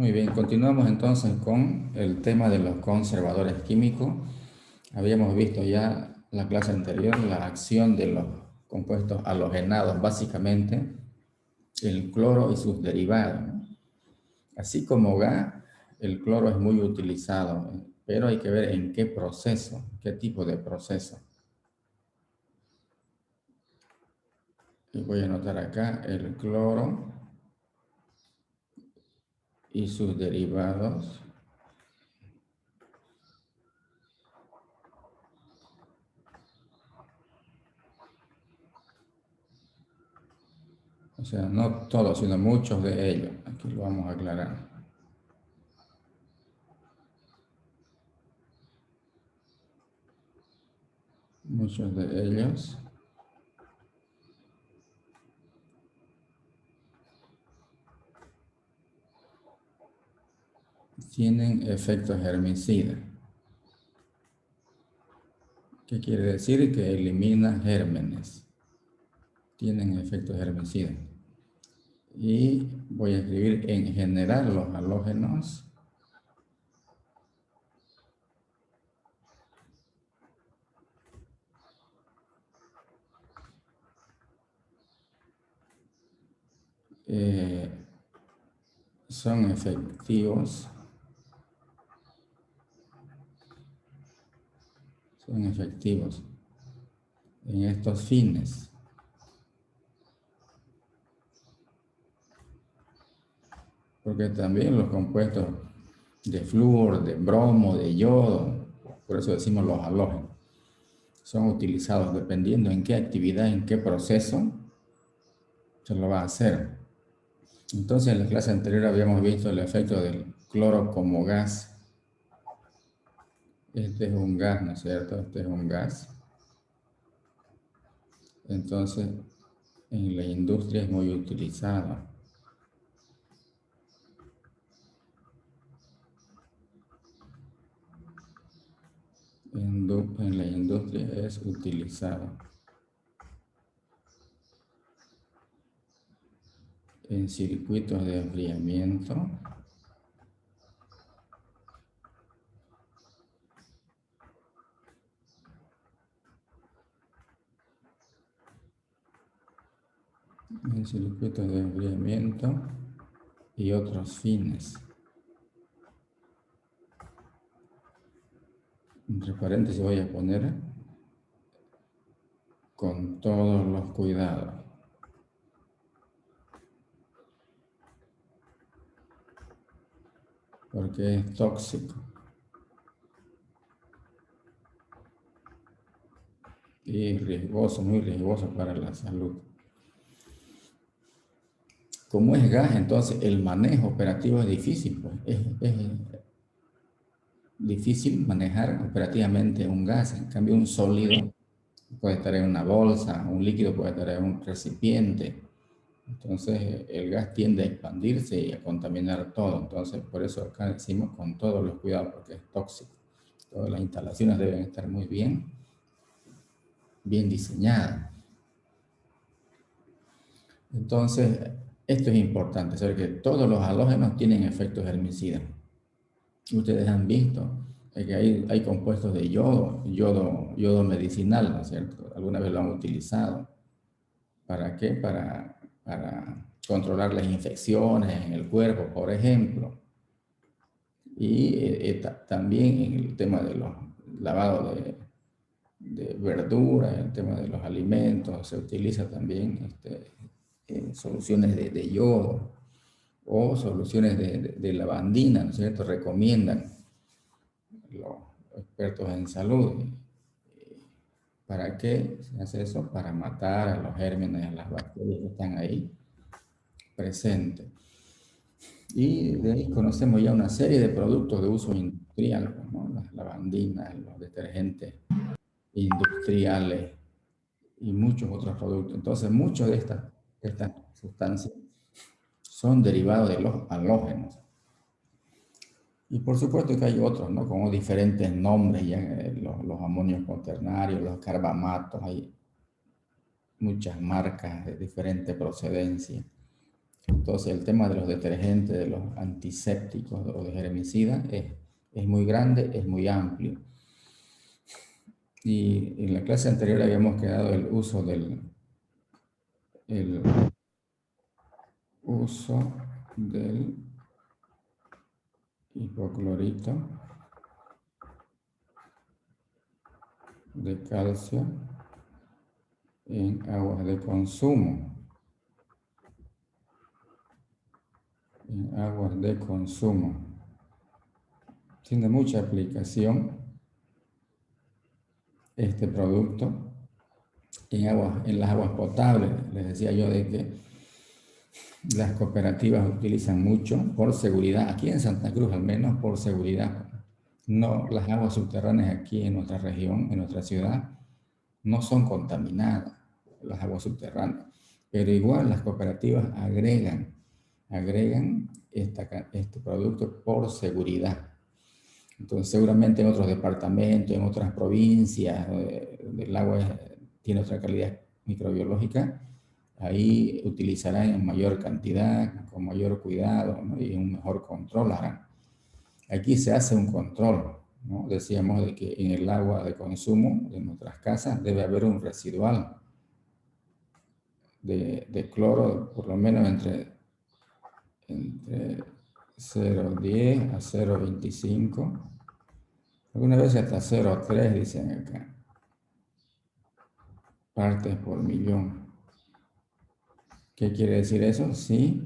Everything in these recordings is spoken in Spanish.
Muy bien, continuamos entonces con el tema de los conservadores químicos. Habíamos visto ya en la clase anterior la acción de los compuestos halogenados, básicamente el cloro y sus derivados, ¿no? Así como gas, el cloro es muy utilizado, pero hay que ver en qué proceso, qué tipo de proceso. Y voy a anotar acá el cloro y sus derivados. O sea, no todos, sino muchos de ellos. Aquí lo vamos a aclarar. Muchos de ellos tienen efectos herbicidas. ¿Qué quiere decir? Que elimina gérmenes. Tienen efectos herbicidas. Y voy a escribir en general los halógenos eh, son efectivos en estos fines. Porque también los compuestos de flúor, de bromo, de yodo, por eso decimos los halógenos, son utilizados dependiendo en qué actividad, en qué proceso se lo va a hacer. Entonces, en la clase anterior habíamos visto el efecto del cloro como gas. Este es un gas, ¿no es cierto? Este es un gas. Entonces, en la industria es muy utilizado. En la industria es utilizado. En circuitos de enfriamiento. En circuitos de enfriamiento y otros fines. Entre paréntesis voy a poner con todos los cuidados. Porque es tóxico. Y riesgoso, muy riesgoso para la salud. Como es gas, entonces el manejo operativo es difícil, pues. Es difícil manejar operativamente un gas. En cambio, un sólido puede estar en una bolsa, un líquido puede estar en un recipiente. Entonces, el gas tiende a expandirse y a contaminar todo. Entonces, por eso acá decimos con todos los cuidados, porque es tóxico. Todas las instalaciones deben estar muy bien diseñadas. Entonces, esto es importante, saber que todos los halógenos tienen efectos herbicidas. Ustedes han visto que hay compuestos de yodo medicinal, ¿no es cierto? Alguna vez lo han utilizado. ¿Para qué? Para controlar las infecciones en el cuerpo, por ejemplo. Y también en el tema de los lavados de verduras, en el tema de los alimentos, se utiliza también soluciones de yodo o soluciones de lavandina, ¿no es cierto? Recomiendan los expertos en salud. ¿Para qué se hace eso? Para matar a los gérmenes, a las bacterias que están ahí presentes. Y de ahí conocemos ya una serie de productos de uso industrial, ¿no? Las lavandinas, los detergentes industriales y muchos otros productos. Entonces, muchos de estas sustancias son derivados de los halógenos. Y por supuesto que hay otros, ¿no? Con diferentes nombres, ya, los amonios cuaternarios, los carbamatos, hay muchas marcas de diferente procedencia. Entonces el tema de los detergentes, de los antisépticos o de germicidas es muy grande, es muy amplio. Y en la clase anterior habíamos quedado el uso del hipoclorito de calcio en aguas de consumo. En aguas de consumo. Tiene mucha aplicación este producto en las aguas potables. Les decía yo de que las cooperativas utilizan mucho por seguridad, aquí en Santa Cruz al menos por seguridad. No, las aguas subterráneas aquí en nuestra región, en nuestra ciudad, no son contaminadas, las aguas subterráneas. Pero igual las cooperativas agregan este producto por seguridad. Entonces seguramente en otros departamentos, en otras provincias, donde el agua tiene otra calidad microbiológica, ahí utilizarán en mayor cantidad, con mayor cuidado, ¿no? Y un mejor control harán. Aquí se hace un control, ¿no? Decíamos de que en el agua de consumo de nuestras casas debe haber un residual de cloro, por lo menos entre 0,10 a 0,25, alguna vez hasta 0,3 dicen acá, partes por millón. ¿Qué quiere decir eso? Sí,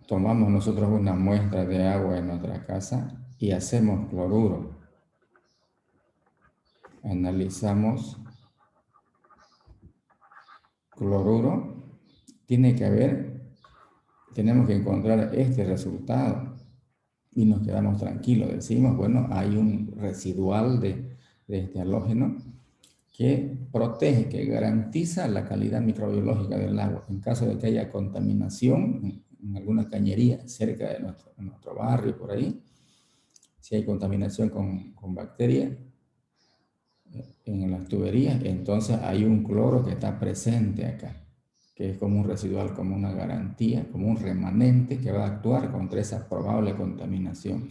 tomamos nosotros una muestra de agua en nuestra casa y hacemos cloruro. Analizamos cloruro, tenemos que encontrar este resultado y nos quedamos tranquilos. Decimos, bueno, hay un residual de este halógeno que protege, que garantiza la calidad microbiológica del agua. En caso de que haya contaminación en alguna cañería cerca de nuestro barrio, por ahí, si hay contaminación con bacterias en las tuberías, entonces hay un cloro que está presente acá, que es como un residual, como una garantía, como un remanente que va a actuar contra esa probable contaminación.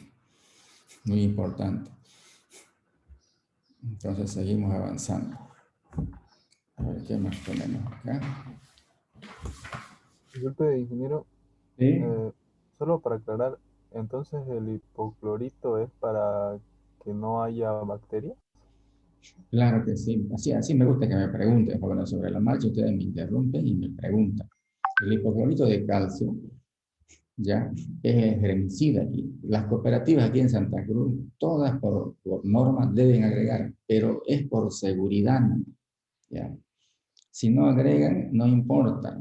Muy importante. Entonces seguimos avanzando. A ver qué más tenemos acá. Disculpe, ingeniero, Sí, eh, solo para aclarar, entonces el hipoclorito es para que no haya bacterias. claro que sí. Así me gusta que me pregunten, jóvenes, sobre la marcha. Ustedes me interrumpen y me preguntan. El hipoclorito de calcio, ya, es germicida. Y las cooperativas aquí en Santa Cruz, todas por norma deben agregar, pero es por seguridad, ¿no? Ya. Si no agregan, no importa,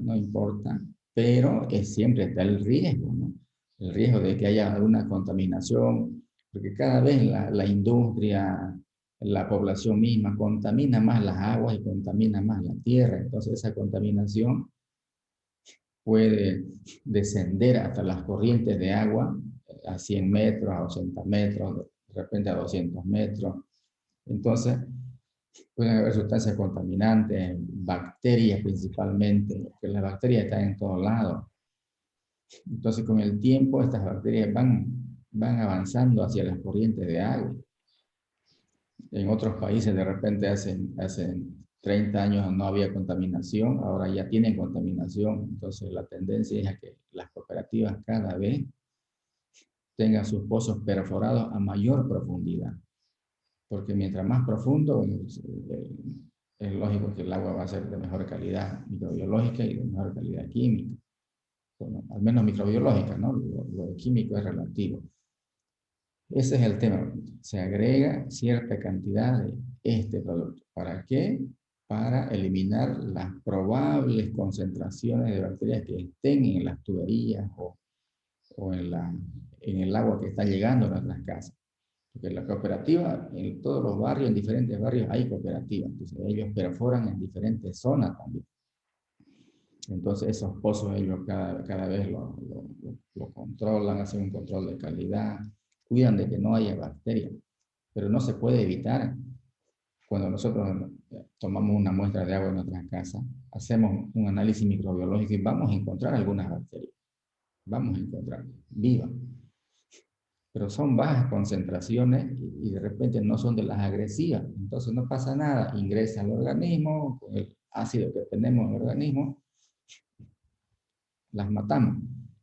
pero siempre está el riesgo, ¿no? El riesgo de que haya alguna contaminación, porque cada vez la industria, la población misma contamina más las aguas y contamina más la tierra, entonces esa contaminación puede descender hasta las corrientes de agua a 100 metros, a 80 metros, de repente a 200 metros. Entonces, pueden haber sustancias contaminantes, bacterias principalmente, porque las bacterias están en todos lados. Entonces, con el tiempo, estas bacterias van avanzando hacia las corrientes de agua. En otros países, de repente, hace 30 años no había contaminación, ahora ya tienen contaminación. Entonces, la tendencia es a que las cooperativas cada vez tengan sus pozos perforados a mayor profundidad. Porque mientras más profundo, es lógico que el agua va a ser de mejor calidad microbiológica y de mejor calidad química. Bueno, al menos microbiológica, ¿no? Lo químico es relativo. Ese es el tema. Se agrega cierta cantidad de este producto. ¿Para qué? Para eliminar las probables concentraciones de bacterias que estén en las tuberías o en el agua que está llegando a nuestras casas. Porque la cooperativa, en todos los barrios, en diferentes barrios hay cooperativas. Entonces ellos perforan en diferentes zonas también. Entonces esos pozos ellos cada vez lo controlan, hacen un control de calidad, cuidan de que no haya bacterias. Pero no se puede evitar cuando nosotros tomamos una muestra de agua en nuestras casas. hacemos un análisis microbiológico y vamos a encontrar algunas bacterias. Vamos a encontrar vivas. Pero son bajas concentraciones y de repente no son de las agresivas. Entonces no pasa nada, ingresa al organismo, con el ácido que tenemos en el organismo, las matamos.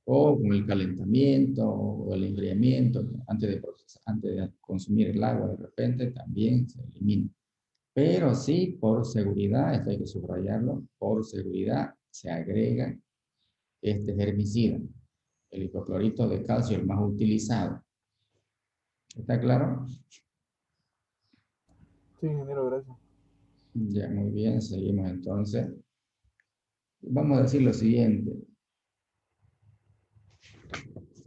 O con el calentamiento o el enfriamiento, antes de consumir el agua de repente también se elimina. Pero sí, por seguridad, esto hay que subrayarlo, por seguridad se agrega este herbicida, el hipoclorito de calcio, el más utilizado. ¿Está claro? Sí, ingeniero, gracias. Ya, muy bien, seguimos entonces. Vamos a decir lo siguiente.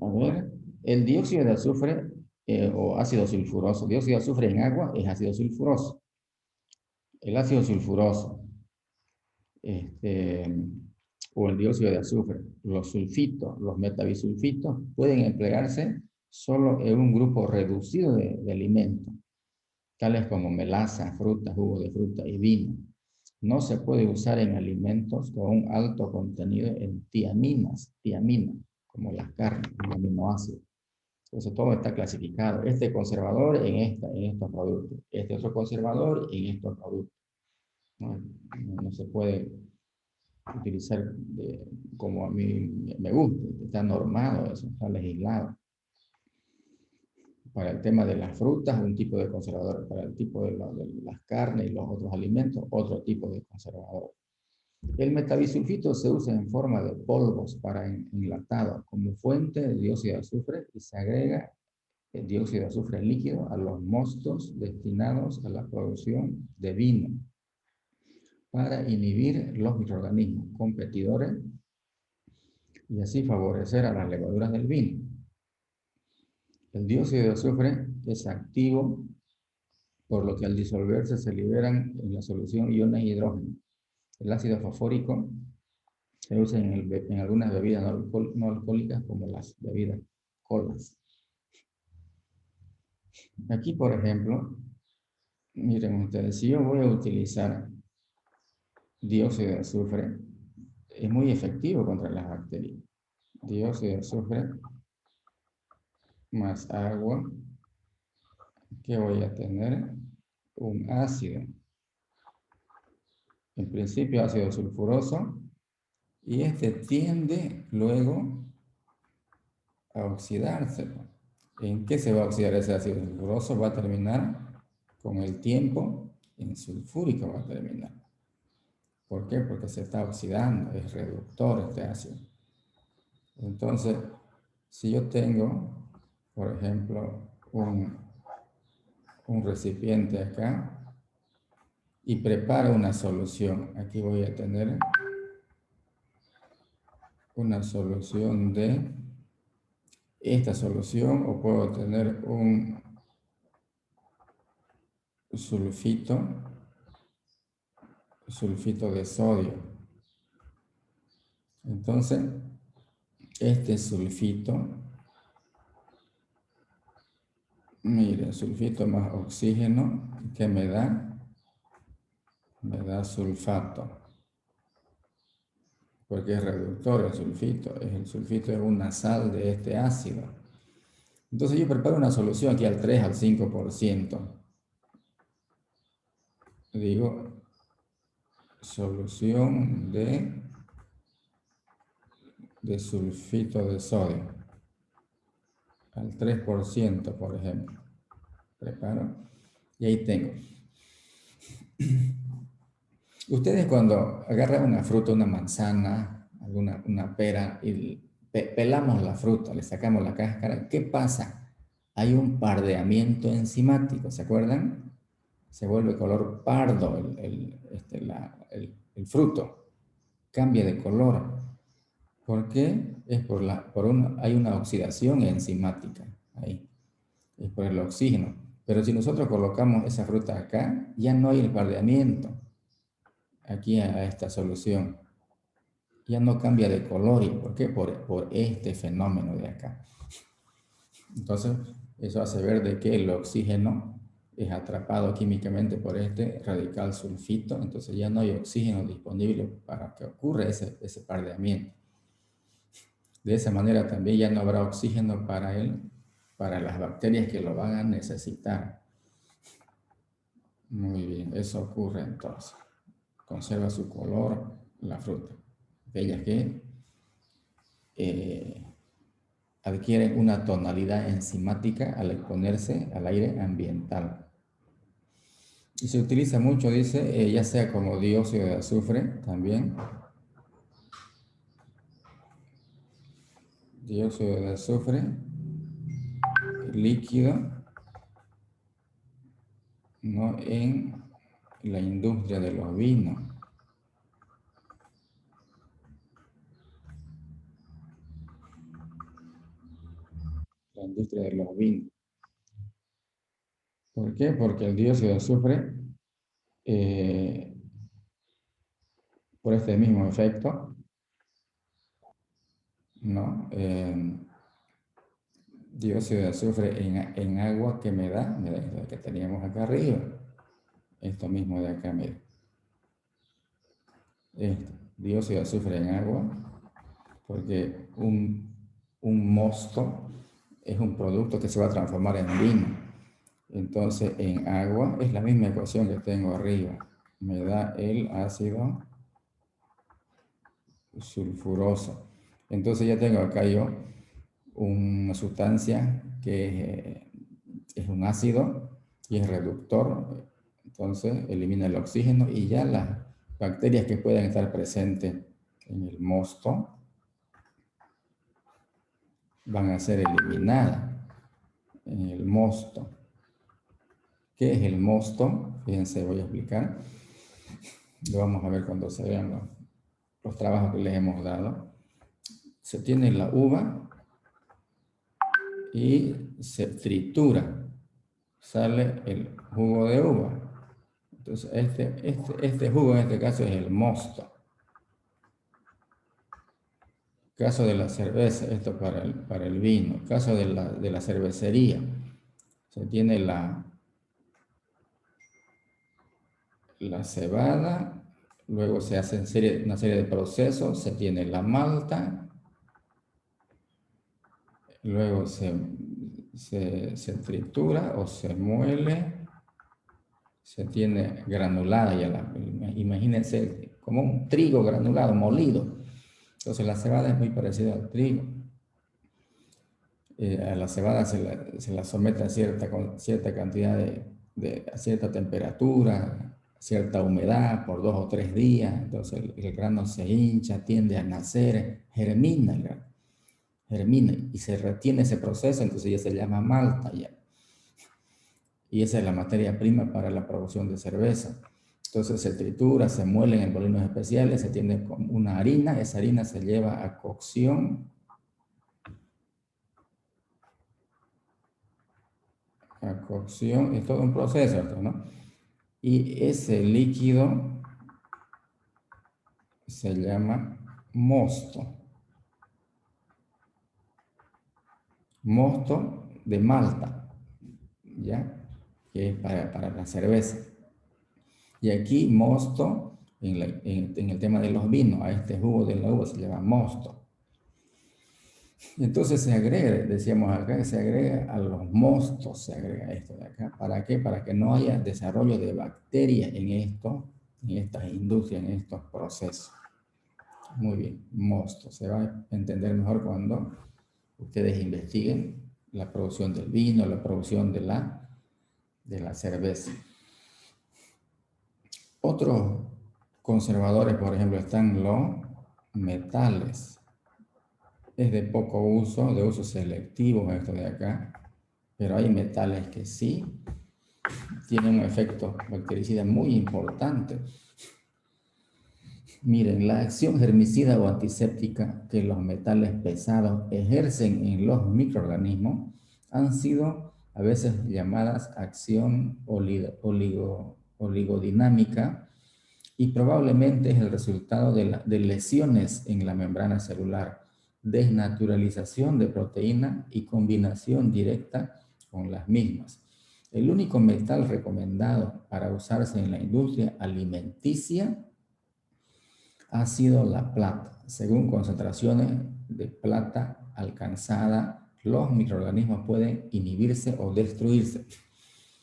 A ver, el dióxido de azufre o ácido sulfuroso, dióxido de azufre en agua es ácido sulfuroso. El ácido sulfuroso o el dióxido de azufre, los sulfitos, los metabisulfitos pueden emplearse solo en un grupo reducido de alimentos, tales como melaza, fruta, jugo de fruta y vino. No se puede usar en alimentos con un alto contenido en tiaminas, como las carnes, un aminoácido. Entonces todo está clasificado. Este conservador en estos productos, este otro conservador en estos productos. No se puede utilizar como a mí me gusta, está normado eso, está legislado. Para el tema de las frutas, un tipo de conservador. Para el tipo de las carnes y los otros alimentos, otro tipo de conservador. El metabisulfito se usa en forma de polvos para enlatado como fuente de dióxido de azufre y se agrega el dióxido de azufre líquido a los mostos destinados a la producción de vino para inhibir los microorganismos competidores y así favorecer a las levaduras del vino. El dióxido de azufre es activo, por lo que al disolverse se liberan en la solución iones de hidrógeno. El ácido fosfórico se usa en algunas bebidas no alcohólicas como las bebidas colas. Aquí, por ejemplo, miren ustedes, si yo voy a utilizar dióxido de azufre, es muy efectivo contra las bacterias. Dióxido de azufre más agua, que voy a tener un ácido. En principio ácido sulfuroso, y este tiende luego a oxidarse. ¿En qué se va a oxidar ese ácido sulfuroso? Va a terminar con el tiempo en sulfúrico, va a terminar. ¿Por qué? Porque se está oxidando, es reductor este ácido. Entonces, si yo tengo, por ejemplo, un recipiente acá y preparo una solución, aquí voy a tener una solución de esta solución, o puedo tener un sulfito de sodio. Entonces, este sulfito, mire, sulfito más oxígeno, ¿qué me da? Me da sulfato, porque es reductor el sulfito. El sulfito es una sal de este ácido. Entonces yo preparo una solución aquí al 3 al 5%. Digo, solución de sulfito de sodio al 3%, por ejemplo. Preparo y ahí tengo. Ustedes cuando agarran una fruta, una manzana, una pera y pelamos la fruta, le sacamos la cáscara, ¿qué pasa? Hay un pardeamiento enzimático, ¿se acuerdan? Se vuelve color pardo el fruto, cambia de color. ¿Por qué? Es hay una oxidación enzimática ahí, es por el oxígeno. Pero si nosotros colocamos esa fruta acá, ya no hay el pardeamiento aquí a esta solución. Ya no cambia de color. ¿Y por qué? Por este fenómeno de acá. Entonces, eso hace ver de que el oxígeno es atrapado químicamente por este radical sulfito, entonces ya no hay oxígeno disponible para que ocurra ese pardeamiento. De esa manera también ya no habrá oxígeno para él, para las bacterias que lo van a necesitar. Muy bien, eso ocurre entonces. Conserva su color la fruta. Aquellas que adquieren una tonalidad enzimática al exponerse al aire ambiental. Y se utiliza mucho, dice, ya sea como dióxido de azufre también. Dióxido de azufre líquido, ¿no? En la industria de los vinos. La industria de los vinos. ¿Por qué? Porque el dióxido de azufre, por este mismo efecto, ¿no? Dióxido de azufre en agua que me da lo que teníamos acá arriba. Esto mismo de acá, mira. Esto, dióxido de azufre en agua, porque un mosto es un producto que se va a transformar en vino. Entonces, en agua es la misma ecuación que tengo arriba. Me da el ácido sulfuroso. Entonces ya tengo acá yo una sustancia que es un ácido y es reductor. Entonces elimina el oxígeno y ya las bacterias que puedan estar presentes en el mosto van a ser eliminadas en el mosto. ¿Qué es el mosto? Fíjense, voy a explicar. Lo vamos a ver cuando se vean los trabajos que les hemos dado. Se tiene la uva y se tritura. Sale el jugo de uva. Entonces, este jugo en este caso es el mosto. Caso de la cerveza, esto para el vino. Caso de la cervecería, se tiene la cebada, luego se hace una serie de procesos, se tiene la malta, luego se tritura o se muele, se tiene granulada, imagínense como un trigo granulado, molido. Entonces la cebada es muy parecida al trigo. A la cebada se la somete a cierta cantidad a cierta temperatura, cierta humedad por 2 o 3 días. Entonces el grano se hincha, tiende a nacer, germina el grano. Germina y se retiene ese proceso, entonces ya se llama malta ya. Y esa es la materia prima para la producción de cerveza. Entonces se tritura, se muele en molinos especiales, se tiene con una harina, esa harina se lleva a cocción. A cocción, es todo un proceso, ¿no? Y ese líquido se llama mosto. Mosto de malta, ¿ya? Que es para la cerveza. Y aquí mosto, en el tema de los vinos, a este jugo de la uva se llama mosto. Entonces se agrega, decíamos acá, se agrega a los mostos, se agrega esto de acá. ¿Para qué? Para que no haya desarrollo de bacterias en estas industrias, en estos procesos. Muy bien, mosto. Se va a entender mejor cuando ustedes investiguen la producción del vino, la producción de la cerveza. Otros conservadores, por ejemplo, están los metales. Es de poco uso, de uso selectivo esto de acá, pero hay metales que sí tienen un efecto bactericida muy importante. Miren, la acción germicida o antiséptica que los metales pesados ejercen en los microorganismos han sido a veces llamadas acción oligodinámica y probablemente es el resultado de lesiones en la membrana celular, desnaturalización de proteínas y combinación directa con las mismas. El único metal recomendado para usarse en la industria alimenticia ha sido la plata. Según concentraciones de plata alcanzada, los microorganismos pueden inhibirse o destruirse.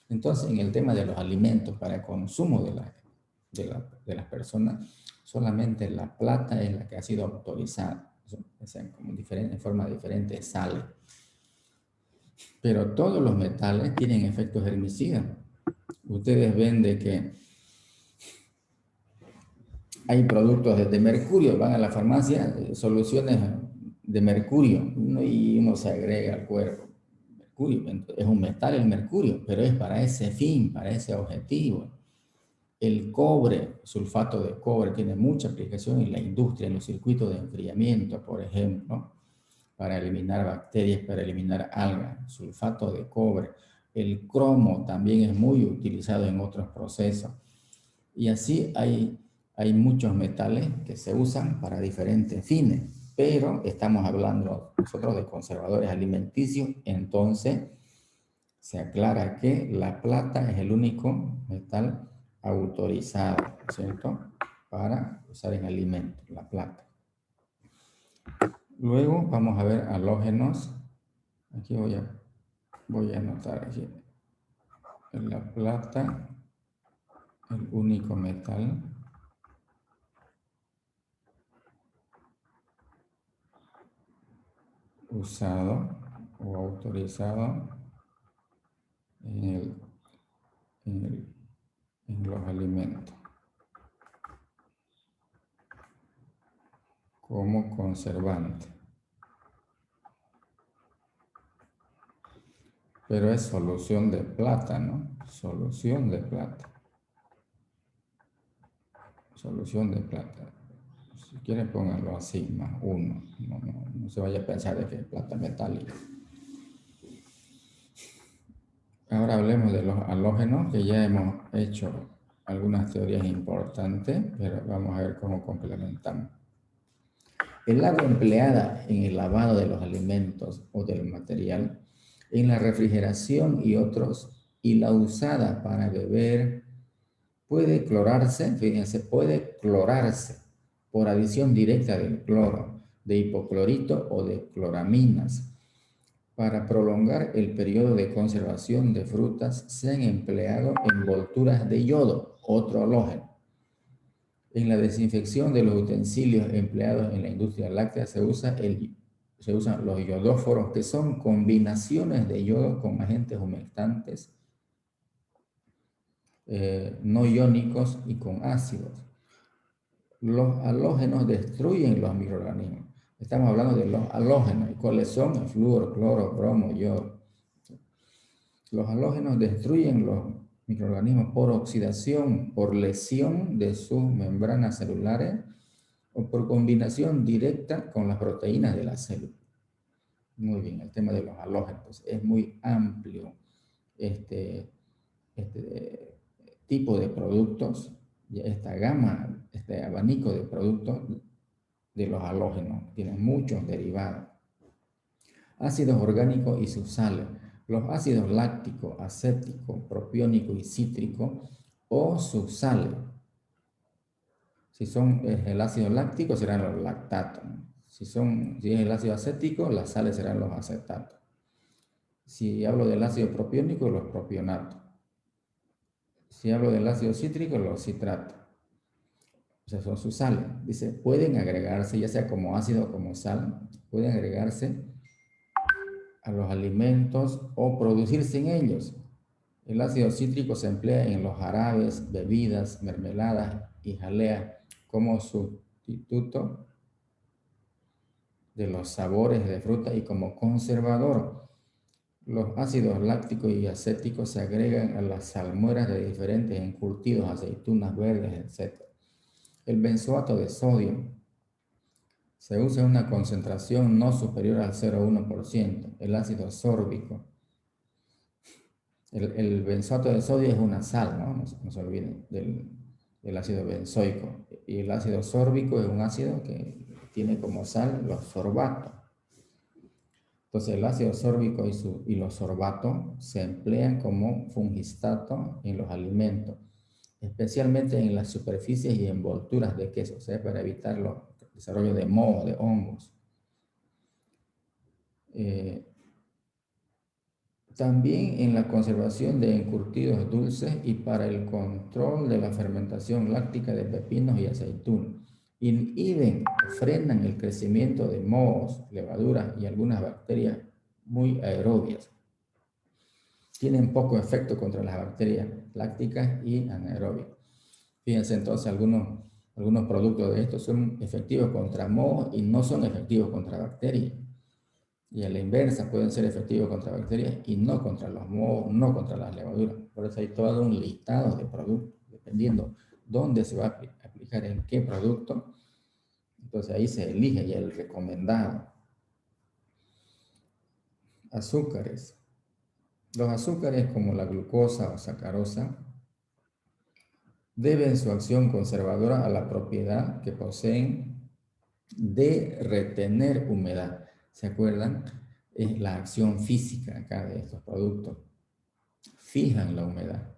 Entonces, en el tema de los alimentos para el consumo de las personas, solamente la plata es la que ha sido autorizada. O sea, como en forma diferente sale. Pero todos los metales tienen efectos herbicidas. Ustedes ven de que hay productos de mercurio, van a la farmacia, soluciones de mercurio, y uno se agrega al cuerpo. Mercurio, es un metal el mercurio, pero es para ese fin, para ese objetivo. El cobre, sulfato de cobre, tiene mucha aplicación en la industria, en los circuitos de enfriamiento, por ejemplo, para eliminar bacterias, para eliminar algas, sulfato de cobre. El cromo también es muy utilizado en otros procesos. Y así hay muchos metales que se usan para diferentes fines, pero estamos hablando nosotros de conservadores alimenticios, entonces se aclara que la plata es el único metal autorizado, ¿cierto? Para usar en alimentos, la plata. Luego vamos a ver halógenos. Aquí voy a anotar aquí. La plata, el único metal usado o autorizado en, en los alimentos como conservante. Pero es solución de plata, ¿no? Solución de plata. Solución de plata. Si quieren pónganlo así, más uno. No se vaya a pensar de que es plata metálica. Ahora hablemos de los halógenos, que ya hemos hecho algunas teorías importantes, pero vamos a ver cómo complementamos. El agua empleada en el lavado de los alimentos o del material, en la refrigeración y otros, y la usada para beber, puede clorarse, fíjense, puede clorarse por adición directa del cloro, de hipoclorito o de cloraminas. Para prolongar el periodo de conservación de frutas se han empleado envolturas de yodo, otro halógeno. En la desinfección de los utensilios empleados en la industria láctea se usan los iodóforos, que son combinaciones de yodo con agentes humectantes no iónicos y con ácidos. Los halógenos destruyen los microorganismos. Estamos hablando de los halógenos. ¿Y cuáles son? El flúor, cloro, bromo, yodo. Los halógenos destruyen los microorganismos por oxidación, por lesión de sus membranas celulares o por combinación directa con las proteínas de la célula. Muy bien, el tema de los halógenos es muy amplio. Este tipo de productos, esta gama, este abanico de productos de los halógenos, tienen muchos derivados. Ácidos orgánicos y sus sales. Los ácidos láctico, acético, propiónico y cítrico o sus sales. Si son el ácido láctico serán los lactatos. Si es el ácido acético, las sales serán los acetatos. Si hablo del ácido propiónico, los propionatos. Si hablo del ácido cítrico, los citratos. O sea, son sus sales. Dice, pueden agregarse, ya sea como ácido o como sal, pueden agregarse a los alimentos o producirse en ellos. El ácido cítrico se emplea en los jarabes, bebidas, mermeladas y jaleas como sustituto de los sabores de fruta y como conservador. Los ácidos lácticos y acéticos se agregan a las salmueras de diferentes encurtidos, aceitunas verdes, etc. El benzoato de sodio se usa en una concentración no superior al 0,1%. El ácido sórbico. El benzoato de sodio es una sal, ¿no? No se olviden del ácido benzoico. Y el ácido sórbico es un ácido que tiene como sal los sorbatos. Entonces, el ácido sórbico y los sorbatos se emplean como fungistato en los alimentos, especialmente en las superficies y envolturas de queso, o sea, para evitar el desarrollo de moho, de hongos. También en la conservación de encurtidos dulces y para el control de la fermentación láctica de pepinos y aceitunas. Inhiben, frenan el crecimiento de mohos, levaduras y algunas bacterias muy aerobias. Tienen poco efecto contra las bacterias lácticas y anaerobias. Fíjense entonces, algunos productos de estos son efectivos contra mohos y no son efectivos contra bacterias. Y a la inversa, pueden ser efectivos contra bacterias y no contra los mohos, no contra las levaduras. Por eso hay todo un listado de productos, dependiendo dónde se va a aplicar en qué producto. Entonces ahí se elige ya el recomendado. Azúcares. Los azúcares como la glucosa o sacarosa deben su acción conservadora a la propiedad que poseen de retener humedad. ¿Se acuerdan? Es la acción física acá de estos productos. Fijan la humedad.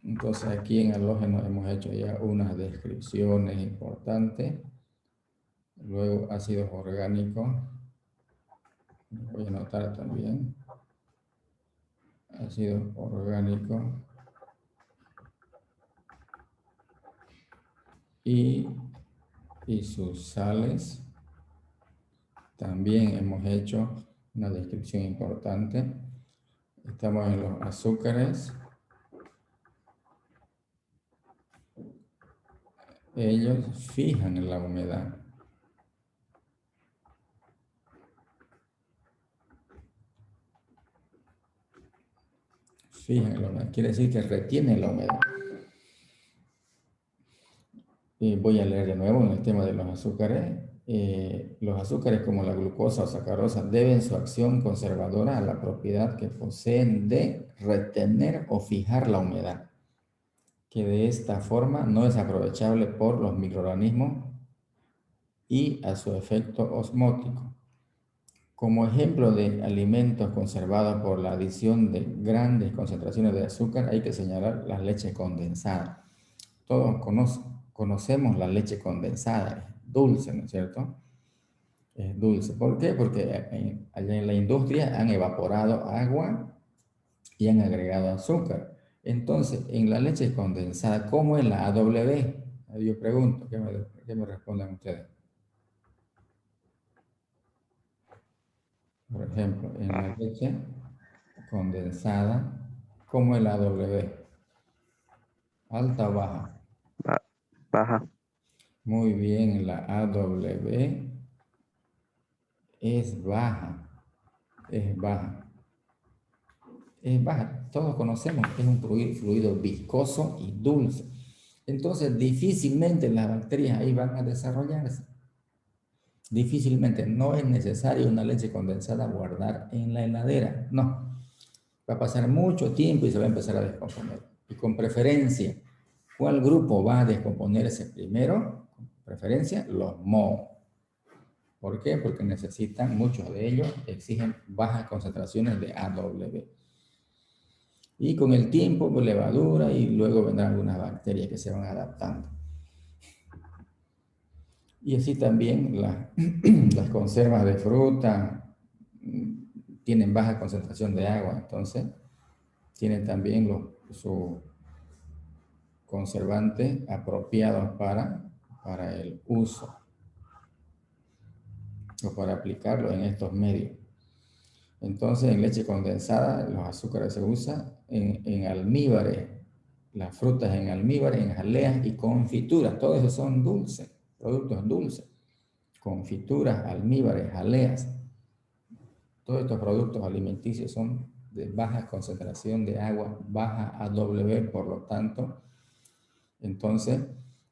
Entonces aquí en halógenos hemos hecho ya unas descripciones importantes. Luego ácidos orgánicos. Voy a anotar también. Ácidos orgánicos. Y sus sales. También hemos hecho una descripción importante. Estamos en los azúcares. Ellos fijan la humedad. Fijan la humedad. Quiere decir que retienen la humedad. Voy a leer de nuevo en el tema de los azúcares. Los azúcares como la glucosa o sacarosa deben su acción conservadora a la propiedad que poseen de retener o fijar la humedad, que de esta forma no es aprovechable por los microorganismos y a su efecto osmótico. Como ejemplo de alimentos conservados por la adición de grandes concentraciones de azúcar, hay que señalar las leches condensadas. Todos conocemos la leche condensada, es dulce, ¿no es cierto? Es dulce. ¿Por qué? Porque allá en la industria han evaporado agua y han agregado azúcar. Entonces, en la leche condensada, ¿cómo es la AW? Yo pregunto, ¿qué me responden ustedes? Por ejemplo, en la leche condensada, ¿cómo es la AW? ¿Alta o baja? Baja. Muy bien, la AW es baja, es baja. Es baja, todos conocemos que es un fluido viscoso y dulce. Entonces, difícilmente las bacterias ahí van a desarrollarse. Difícilmente, no es necesario una leche condensada guardar en la heladera, no. Va a pasar mucho tiempo y se va a empezar a descomponer. Y con preferencia, ¿cuál grupo va a descomponerse primero? Con preferencia, los mohos. ¿Por qué? Porque necesitan, muchos de ellos exigen bajas concentraciones de AW. Y con el tiempo, pues, levadura y luego vendrán algunas bacterias que se van adaptando. Y así también las conservas de fruta tienen baja concentración de agua, entonces tienen también su conservantes apropiados para el uso o para aplicarlo en estos medios. Entonces, en leche condensada, los azúcares se usan en almíbares, las frutas en almíbares, en jaleas y confituras. Todos esos son dulces, productos dulces. Confituras, almíbares, jaleas. Todos estos productos alimenticios son de baja concentración de agua, baja AW, por lo tanto. Entonces,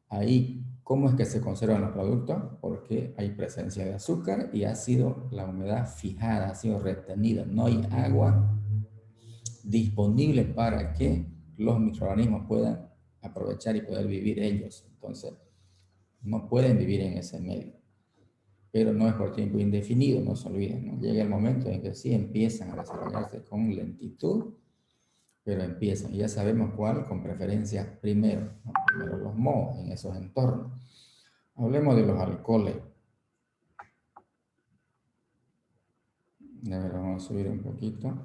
ahí, ¿cómo es que se conservan los productos? Porque hay presencia de azúcar y ha sido la humedad fijada, ha sido retenida. No hay agua disponible para que los microorganismos puedan aprovechar y poder vivir ellos. Entonces, no pueden vivir en ese medio. pero no es por tiempo indefinido, no se olviden, ¿no? Llega el momento en que sí empiezan a desarrollarse con lentitud, pero empiezan, y ya sabemos cuál, con preferencia primero, ¿no? Primero los mohos en esos entornos. Hablemos de los alcoholes. A ver, vamos a subir un poquito.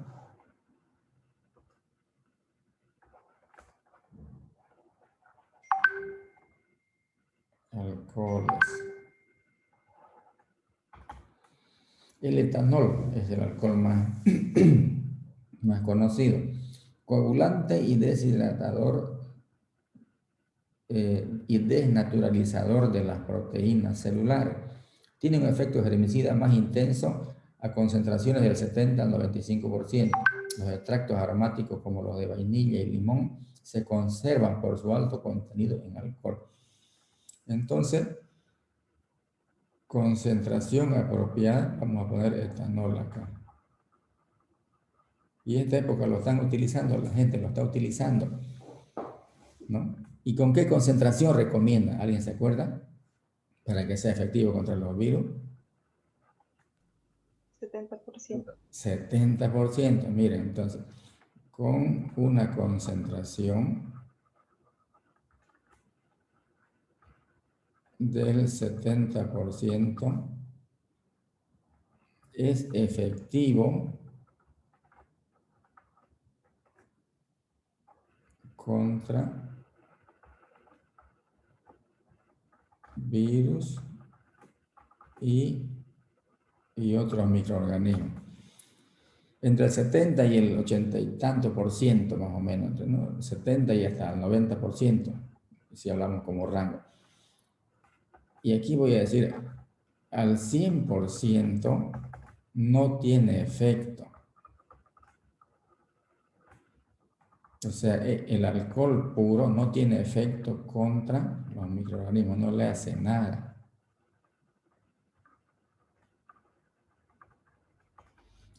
Alcoholes. El etanol es el alcohol más conocido. Coagulante y deshidratador y desnaturalizador de las proteínas celulares. Tiene un efecto germicida más intenso a concentraciones del 70 al 95%. Los extractos aromáticos como los de vainilla y limón se conservan por su alto contenido en alcohol. Entonces, concentración apropiada, vamos a poner etanol acá. Y en esta época lo están utilizando, la gente lo está utilizando, ¿no? ¿Y con qué concentración recomienda? ¿Alguien se acuerda? Para que sea efectivo contra los virus. 70%. 70%, miren, entonces, con una concentración del 70% es efectivo contra virus y otros microorganismos. Entre el 70 y el 80 y tanto por ciento, más o menos, entre, ¿no? 70 y hasta el 90%, si hablamos como rango. Y aquí voy a decir, al 100% no tiene efecto. O sea, el alcohol puro no tiene efecto contra los microorganismos, no le hace nada.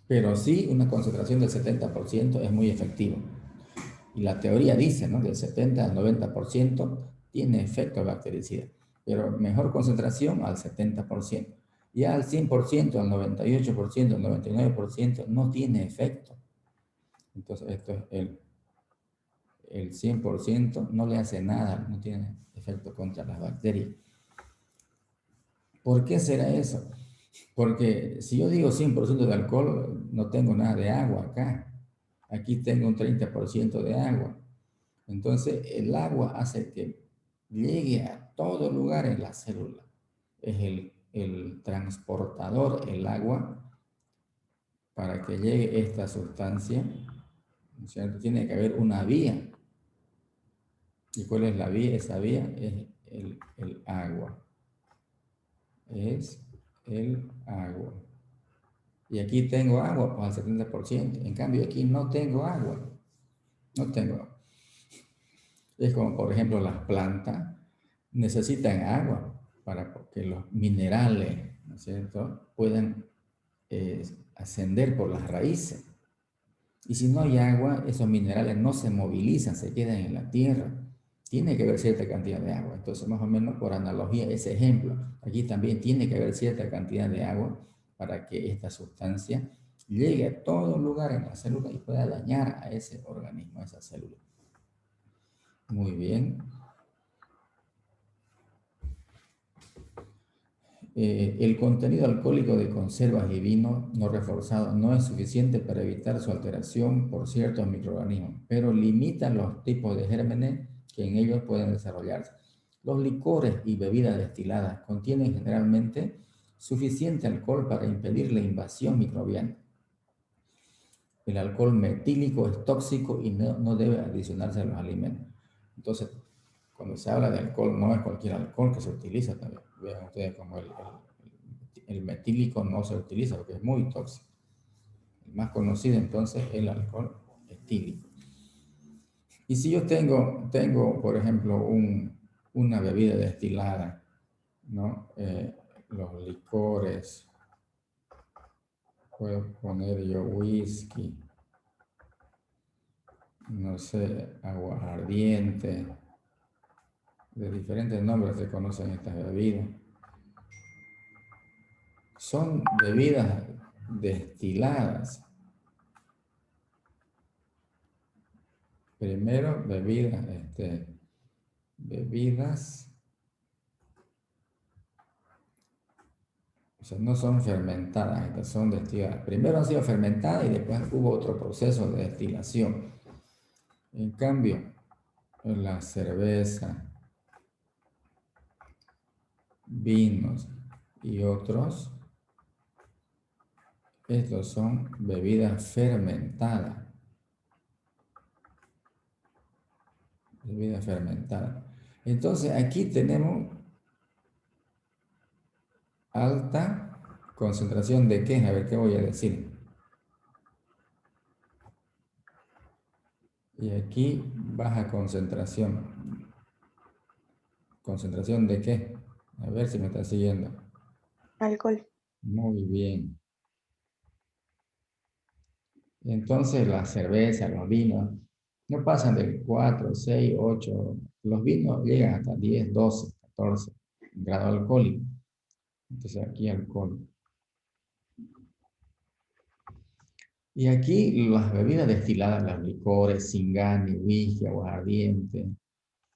Pero sí, una concentración del 70% es muy efectiva. Y la teoría dice, ¿no? Del 70 al 90% tiene efecto bactericida. Pero mejor concentración al 70%. Ya al 100%, al 98%, al 99% no tiene efecto. Entonces, esto es el 100% no le hace nada, no tiene efecto contra las bacterias. ¿Por qué será eso? Porque si yo digo 100% de alcohol, no tengo nada de agua acá. Aquí tengo un 30% de agua. Entonces, el agua hace que llegue a todo lugar en la célula. Es el transportador, el agua, para que llegue esta sustancia, ¿no es cierto? Tiene que haber una vía. ¿Y cuál es la vía? Esa vía es el agua. Es el agua. Y aquí tengo agua, pues al 70%. En cambio, aquí no tengo agua. No tengo agua. Es como, por ejemplo, las plantas necesitan agua para que los minerales, ¿no es cierto?, puedan ascender por las raíces. Y si no hay agua, esos minerales no se movilizan, se quedan en la tierra. Tiene que haber cierta cantidad de agua. Entonces, más o menos por analogía, ese ejemplo, aquí también tiene que haber cierta cantidad de agua para que esta sustancia llegue a todo lugar en la célula y pueda dañar a ese organismo, a esa célula. Muy bien. El contenido alcohólico de conservas y vino no reforzado no es suficiente para evitar su alteración por ciertos microorganismos, pero limita los tipos de gérmenes que en ellos pueden desarrollarse. Los licores y bebidas destiladas contienen generalmente suficiente alcohol para impedir la invasión microbiana. El alcohol metílico es tóxico y no debe adicionarse a los alimentos. Entonces, cuando se habla de alcohol, no es cualquier alcohol que se utiliza también. Vean ustedes como el metílico no se utiliza porque es muy tóxico. El más conocido entonces es el alcohol etílico. Y si yo tengo por ejemplo, una bebida destilada, ¿no? Los licores, puedo poner yo whisky, no sé, agua ardiente, de diferentes nombres se conocen estas bebidas. son bebidas destiladas. Primero, bebidas, o sea, no son fermentadas, estas son destiladas. Primero han sido fermentadas y después hubo otro proceso de destilación. En cambio, la cerveza, vinos y otros, estos son bebidas fermentadas. Bebida fermentada. Entonces aquí tenemos alta concentración de qué, a ver qué voy a decir. Y aquí baja concentración. ¿Concentración de qué? A ver si me está siguiendo. Alcohol. Muy bien. Entonces la cerveza, los vinos, no pasan del 4, 6, 8. Los vinos llegan hasta 10, 12, 14 grados alcohólicos. Entonces aquí alcohol. Y aquí las bebidas destiladas, los licores, Singani, whisky, aguardiente,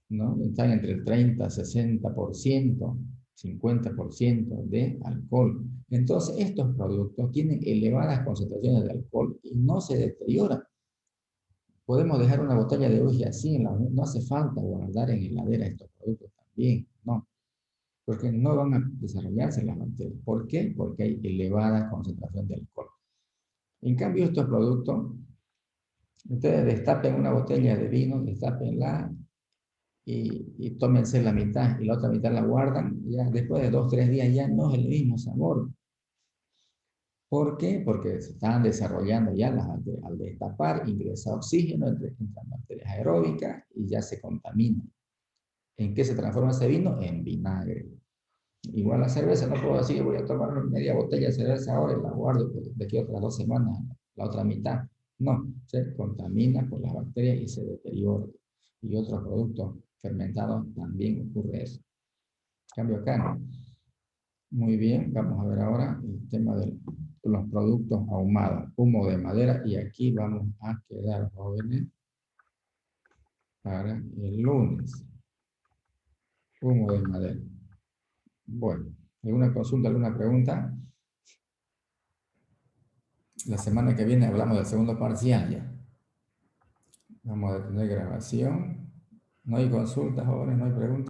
¿no? Están entre el 30, 60%, 50% de alcohol. Entonces, estos productos tienen elevadas concentraciones de alcohol y no se deterioran. Podemos dejar una botella de whisky así, no hace falta guardar en heladera estos productos también, ¿no? Porque no van a desarrollarse las bacterias. ¿Por qué? Porque hay elevada concentración de alcohol. En cambio, estos productos, ustedes destapen una botella de vino, destápenla y tómense la mitad y la otra mitad la guardan. Ya después de 2, 3 días ya no es el mismo sabor. ¿Por qué? Porque se están desarrollando ya las bacterias. Al destapar, ingresa oxígeno, entran bacterias aeróbicas y ya se contamina. ¿En qué se transforma ese vino? En vinagre. Igual la cerveza, no puedo decir, voy a tomar media botella de cerveza ahora y la guardo de aquí a otras 2 semanas, la otra mitad. No, se contamina por las bacterias y se deteriora. Y otros productos fermentados también ocurre eso. Cambio acá, ¿no? Muy bien, vamos a ver ahora el tema de los productos ahumados, humo de madera, y aquí vamos a quedar, jóvenes, para el lunes. Humo de madera. Bueno, ¿alguna consulta, alguna pregunta? La semana que viene hablamos del segundo parcial ya. Vamos a detener grabación. No hay consultas, jóvenes, no hay preguntas.